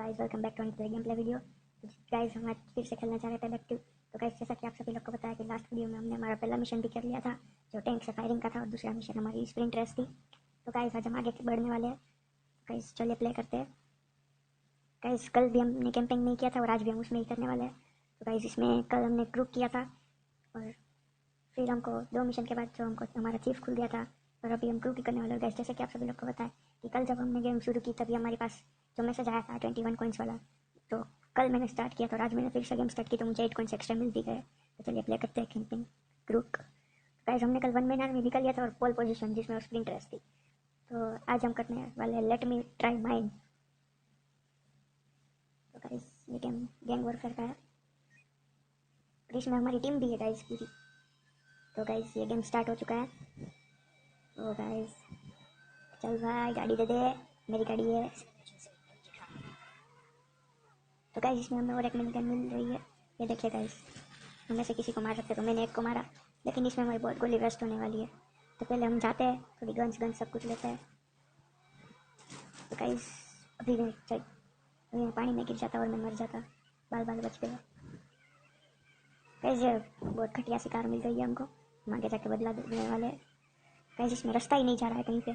Guys welcome back to another game play video. तो guys हम आज फिर से खेलना चाह रहे थे बैक। तो गाइस जैसा कि आप सभी लोग को पता है कि लास्ट वीडियो में हमने हमारा पहला मिशन भी कर लिया था जो टैंक से फायरिंग का था, और दूसरा मिशन हमारी स्प्रिंट रेस थी। तो गाइस आज हम आगे बढ़ने वाले हैं। गाइस चलिए प्ले करते हैं। गाइस कल भी हमने कैंपिंग नहीं किया था और आज भी हम उसमें ही करने वाले हैं। तो गाइस इसमें कल हमने ग्रुप किया था और फिर हमको 2 मिशन के बाद जो हमको हमारा चीफ खुल गया था, और अभी हम ग्रुप ही करने वाले हैं। गाइस जैसे कि आप सभी लोग को पता है कि कल जब हमने गेम शुरू की तभी हमारे पास जो मैसेज आया था 21 कॉइन्स वाला, तो कल मैंने स्टार्ट किया था और आज मैंने फिर से गेम स्टार्ट की तो मुझे 8 कॉइन्स एक्स्ट्रा मिल भी गए। तो चलिए प्ले करते हैं कैंपिंग ग्रुप। गाइस हमने कल 1 मैन आर्मी भी कर लिया था और पोल पोजीशन जिसमें स्प्रिंट रेस थी। तो आज हम करने वाले लेट मी ट्राई माइन। तो गाइस ये गेम गैंग वॉरफेयर का है और इसमें हमारी टीम भी है गाइस पूरी। तो गाइस ये गेम स्टार्ट हो चुका है। तो गाइस चल भाई गाड़ी दे दे, मेरी गाड़ी है। तो गाइस इसमें हमें और एक मिनी गन मिल रही है। ये देखिए गाइस, हमें से किसी को मार सकते। तो मैंने एक को मारा, लेकिन इसमें हमारी बहुत गोली वेस्ट होने वाली है। तो पहले हम जाते हैं, थोड़ी गन्स सब कुछ लेते हैं। तो गाइस अभी मैं पानी में गिर जाता और मैं मर जाता, बाल बाल बच गए। गाइस ये बहुत घटिया शिकार मिल गई है हमको, हम आगे जाके बदला देने वाले हैं। गाइस इसमें रास्ता ही नहीं जा रहा है कहीं पे।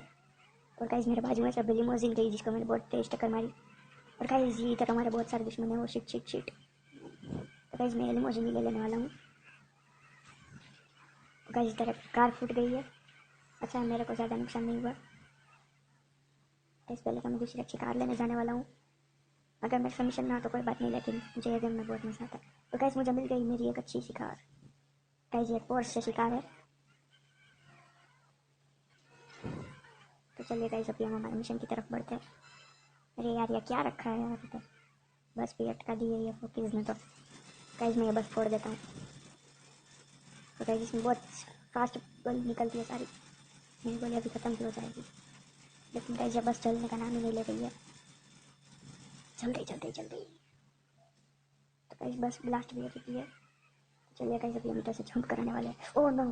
और गाइस मेरे बाजू में से लिमोजिन गई जिसको मैंने बहुत तेज टक्कर मारी। और गाइस ये इधर हमारे बहुत सारे दुश्मन है। वो शिट शिट शिट। तो गाइस मैं लिमोजिन ही ले लेने वाला हूँ। गाइस इधर कार फूट गई है। अच्छा मेरे को ज़्यादा नुकसान नहीं हुआ। गाइस पहले तो मैं दूसरी अच्छी कार लेने जाने वाला हूँ। अगर मेरे मिशन ना तो कोई बात नहीं, लेकिन मुझे ये गेम में बहुत मज़ा आता है। तो गाइस मुझे मिल गई मेरी एक अच्छी शिकार। गाइस ये पोर्स से शिकार है। तो चलिए गाइस अभी हम हमारे मिशन की तरफ बढ़ते हैं। अरे यार ये क्या रखा है यार इधर, बस भी अटका दी है ये फोकिस ने। तो गाइस मैं ये बस फोड़ देता हूँ। तो गाइस इसमें बहुत फास्ट गोली निकलती है सारी, मेरी गोली अभी ख़त्म भी हो जाएगी। लेकिन गाइस ये बस चलने का नाम ही नहीं ले रही है। जल्दी जल्दी जल्दी। तो गाइस बस ब्लास्ट भी हो चुकी है। तो चलिए गाइस अभी हम इधर से जंप कराने वाले हैं। ओह नो,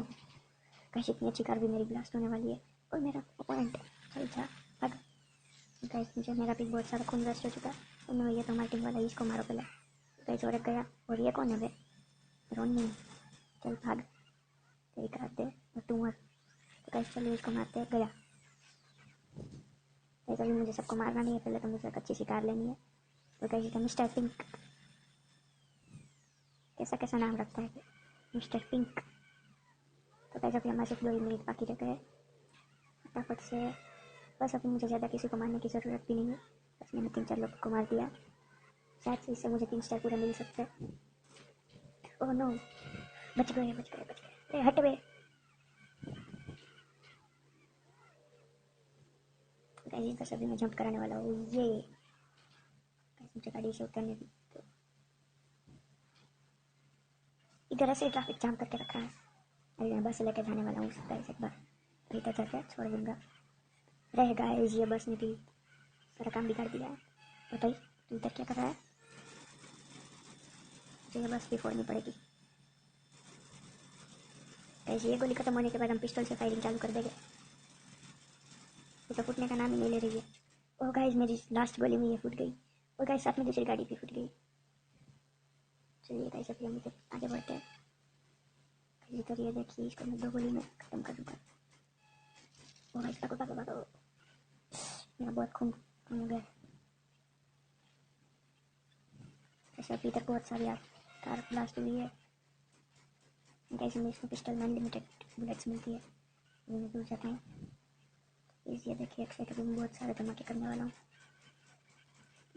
गाइस इतनी अच्छी कार भी मेरी ब्लास्ट होने वाली है। और मेरा ओपोनेंट चल जा भाग। गाइस मुझे मेरा भी बहुत सारा खून वेस्ट हो चुका है। और नो ये तो हमारी टीम वाला है, इसको मारो पहले। गाइस और एक गया। और ये कौन है बे, रोनी, चल भाग, तेरी कार दे और तू मर। तो गाइस चलिए इसको मारते हैं। गया। गाइस अभी मुझे सबको मारना नहीं है, पहले तो मुझे एक अच्छी सी कार लेनी है। तो गाइस इसका मिस्टर पिंक, कैसा कैसा नाम रखता है मिस्टर पिंक। तो गाइस अभी हमारे सिर्फ 2 मिनट बाकी रह गए फटाफट से। बस अभी मुझे ज़्यादा किसी को मारने की ज़रूरत भी नहीं है, बस मैंने 3-4 लोगों को मार दिया। शायद से इससे मुझे 3 स्टार पूरा मिल सकता है। ओह नो, बच गए बच गए बच गए। हट बे। गाइस इधर से भी मैं जंप कराने वाला हूँ। ये गाइस मुझे गाड़ी से उतरने दी। तो इधर ऐसे ट्रैफिक जाम करके रखा है। अभी मैं बस लेकर जाने वाला हूँ गाइस एक बार, तो इधर जाके छोड़ दूँगा। रह गाइस ये बस ने भी सारा काम बिगाड़ दिया है। और भाई तू इधर क्या कर रहा है, मुझे ये बस भी फोड़नी पड़ेगी। गाइस ये गोली खत्म होने के बाद हम पिस्टल से फायरिंग चालू कर देंगे। ये तो फूटने का नाम ही नहीं ले रही है। ओह गाइस मेरी लास्ट गोली में ये फूट गई। और गाइस साथ में दूसरी गाड़ी भी फूट गई। चलिए गाइस अभी हम इधर आगे बढ़ते हैं। इधर ये देखिए, इसको मैं 2 गोली में खत्म कर दूँगा। ओह गाइस भागो भागो भागो, मेरा बहुत खून हो गया। ऐसे अभी इधर बहुत सारी कार ब्लास्ट हुई है। गाइस हमें इसमें पिस्टल में अनलिमिटेड बुलेट्स मिलती है। मैं दूर जाता हूँ। ये देखिए एक सेकंड में बहुत सारे धमाके करने वाला हूँ।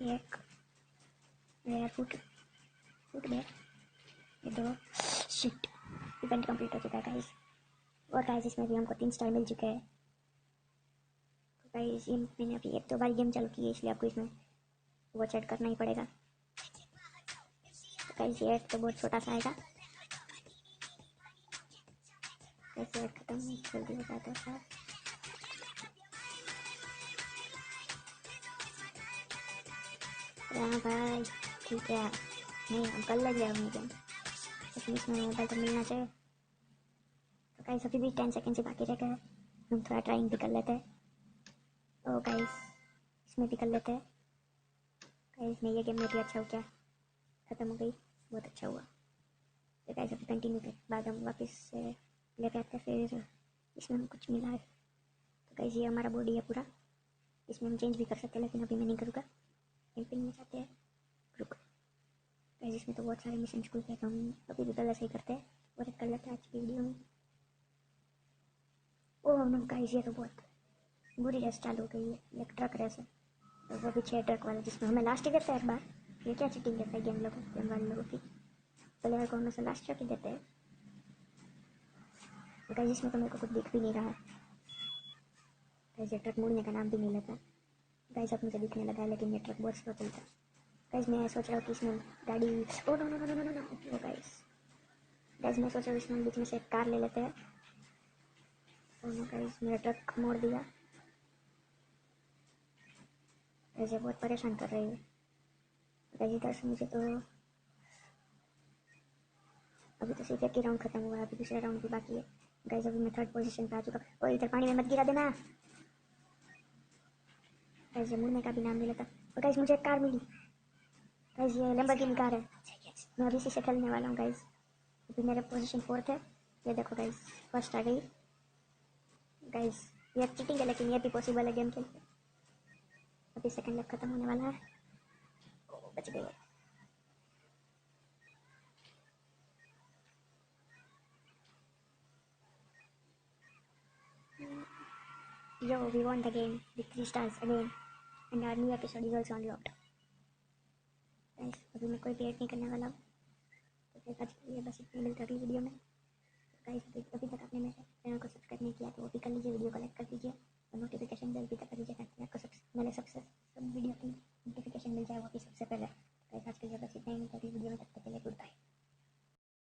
एक रेयर फुट फुट गया, ये 2 शिट। इवेंट कंप्लीट हो चुका है गाइस। और गाइस इसमें भी हमको 3 स्टार मिल चुके हैं। तो गाइस ये मैंने अभी 1-2 बार गेम चालू की है, इसलिए आपको इसमें वो चेक करना ही पड़ेगा। तो गाइस ये तो बहुत छोटा सा आएगा। कैसे खत्म जल्दी हो जाता है। हाँ भाई ठीक है, नहीं हम कर लेंगे अपनी गेम, लेकिन इसमें मोबाइल तो मिलना चाहिए। तो गाइस अभी भी 10 सेकेंड से बाकी रह गए, हम थोड़ा ट्राइंग भी कर लेते हैं। तो गाइस इसमें भी कर लेते हैं। गाइस मैं ये गेम में भी अच्छा हूँ क्या, ख़त्म हो गई, बहुत अच्छा हुआ। तो गाइस अभी कंटिन्यू के बाद हम वापस से लेके आते हैं, फिर इसमें हमें कुछ मिला है। तो गाइस ये हमारा बॉडी है पूरा, इसमें हम चेंज भी कर सकते हैं, लेकिन अभी मैं नहीं करूँगा। कैंपिंग में जाते हैं, रुक गाइस इसमें तो बहुत सारे मिशन खुल गए, तो हम अभी भी पहले से ही करते हैं और एक कर लेते हैं आज की वीडियो में। ओह नो गाइस ये तो बहुत बुरी रेस चालू हो गई है, एक ट्रक रेस है, तो वो भी 6 ट्रक वाला, जिसमें हमें लास्ट ही देता है एक बार। ये क्या चीटिंग देता है गेम वाले लोगों की, प्लेयर को हमेशा लास्ट ट्रक ही देते हैं। गाइस इसमें तो मेरे को कुछ दिख भी नहीं रहा है, गाइस ये ट्रक मुड़ने का नाम भी नहीं लेता। गाइस अब मुझे दिखने लगा है, लेकिन ये ट्रक बहुत स्लो चलता है। गाइस मैं सोच रहा हूँ कि इसमें गाड़ी, oh no no no no no no guys, guys मैं सोच रहा हूँ इसमें बीच में से एक कार ले लेते हैं। ओ नो गाइस मेरा ट्रक मोड़ दिया, ऐसे बहुत परेशान कर रही है। गाइस इधर से मुझे तो अभी तो सिर्फ एक ही राउंड खत्म हुआ है, अभी दूसरा राउंड भी बाकी है। गाइस अभी मैं 3rd पोजीशन पे आ चुका, और इधर पानी में मत गिरा देना। गाइस ये मुड़ने का भी नाम नहीं लेता। और गाइस मुझे एक कार मिली, गाइस ये लैम्बोर्गिनी कार है, मैं अभी इसी से खेलने वाला हूँ। गाइस अभी मेरे पोजीशन 4th है, ये देखो गाइस फर्स्ट आ गई। गाइस ये चीटिंग है, लेकिन ये भी पॉसिबल है गेम खेल के। अभी सेकंड लैप खत्म होने वाला है, ओ बच गए। Yo, we won the game with 3 stars again, and our new episode is also unlocked. Guys अभी मैं कोई भी ऐड नहीं करने वाला हूँ, तो फिर आज के लिए बस इतनी मिलता अगली वीडियो में। गाइस अभी तक आपने मेरे चैनल को सब्सक्राइब नहीं किया तो वो भी कर लीजिए, वीडियो को लाइक कर दीजिए और नोटिफिकेशन बेल भी तक कर दीजिए, ताकि आपको मेरे सब वीडियो की नोटिफिकेशन मिल जाए वो भी सबसे पहले। गाइस आज के लिए बस इतना ही, मिलता है वीडियो में, तब तक के लिए गुड।